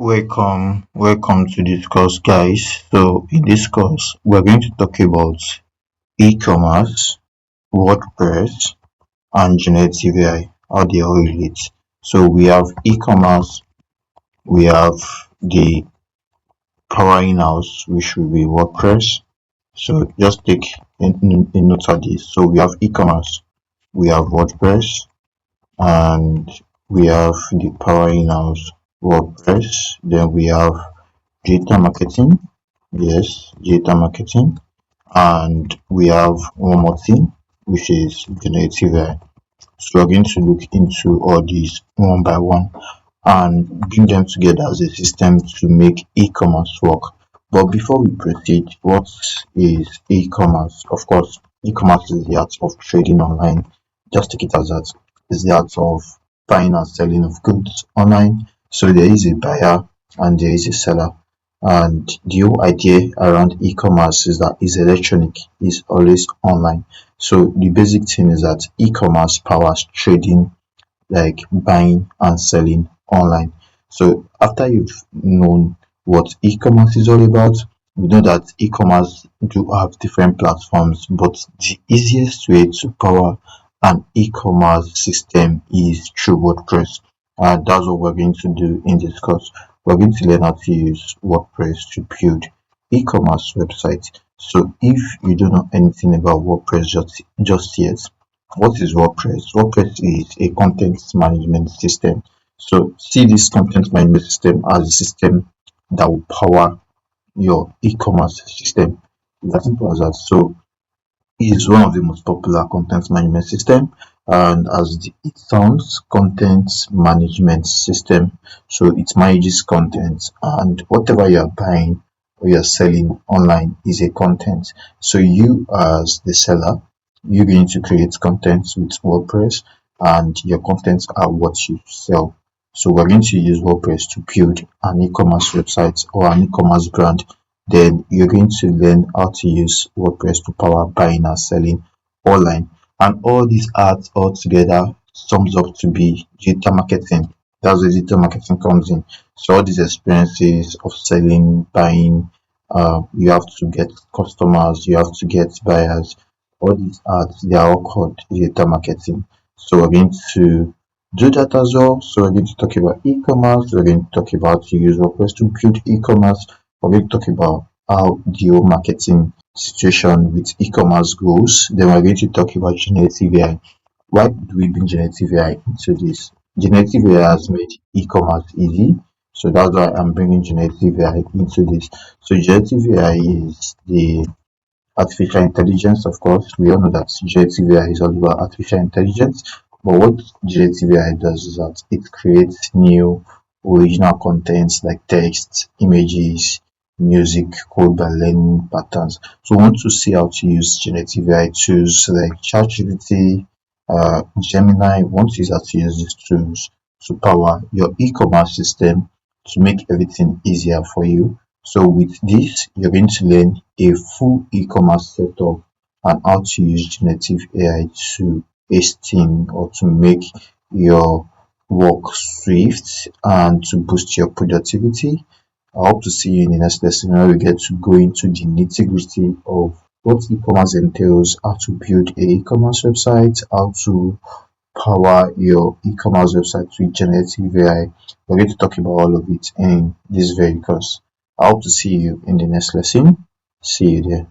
Welcome to this course, guys. So, in this course, we're going to talk about e-commerce, WordPress, and generative AI, how they all relate. So, we have e-commerce, we have the powering house, which will be WordPress. So, just take a note of this. So, we have e-commerce, we have WordPress, and we have the powering house, WordPress. Then we have data marketing. Yes, data marketing. And we have one more thing, which is generative AI. So we're going to look into all these one by one and bring them together as a system to make e-commerce work. But before we proceed, what is e-commerce? Of course, e-commerce is the art of trading online. Just take it as that. It's the art of buying and selling of goods online. So there is a buyer and there is a seller. And the whole idea around e-commerce is that it's electronic, it's always online. So the basic thing is that e-commerce powers trading, like buying and selling online. So after you've known what e-commerce is all about, we know that e-commerce do have different platforms, but the easiest way to power an e-commerce system is through WordPress. And that's what we're going to do in this course. We're going to learn how to use WordPress to build e-commerce websites. So if you don't know anything about WordPress just yet, what is WordPress? WordPress is a content management system. So see this content management system as a system that will power your e-commerce system. It's as simple as that. So it is one of the most popular content management system, and it sounds, content management system. So it manages content, and whatever you are buying or you are selling online is a content. So you as the seller, you're going to create content with WordPress, and your contents are what you sell. So we're going to use WordPress to build an e-commerce website or an e-commerce brand. Then you're going to learn how to use WordPress to power buying and selling online. And all these ads all together sums up to be data marketing. That's where data marketing comes in. So all these experiences of selling, buying, you have to get customers, you have to get buyers. All these ads, they are all called data marketing. So we're going to do that as well. So we're going to talk about e-commerce. We're going to talk about to use WordPress to build e-commerce. We're going to talk about how the whole marketing situation with e-commerce goes. Then we're going to talk about generative AI. Why do we bring generative AI into this? Generative AI has made e-commerce easy. So that's why I'm bringing generative AI into this. So generative AI is the artificial intelligence. Of course, we all know that generative AI is all about artificial intelligence. But what generative AI does is that it creates new original contents like text, images, music, code by learning patterns. So we want to see how to use generative AI tools like ChatGPT, Gemini. We want to use how to use these tools to power your e-commerce system to make everything easier for you. So with this, you're going to learn a full e-commerce setup and how to use generative AI to hasten or to make your work swift and to boost your productivity. I hope to see you in the next lesson where we get to go into the nitty-gritty of what e-commerce entails, how to build a e-commerce website, how to power your e-commerce website with generative AI. We're going to talk about all of it in this very course. I hope to see you in the next lesson. See you there.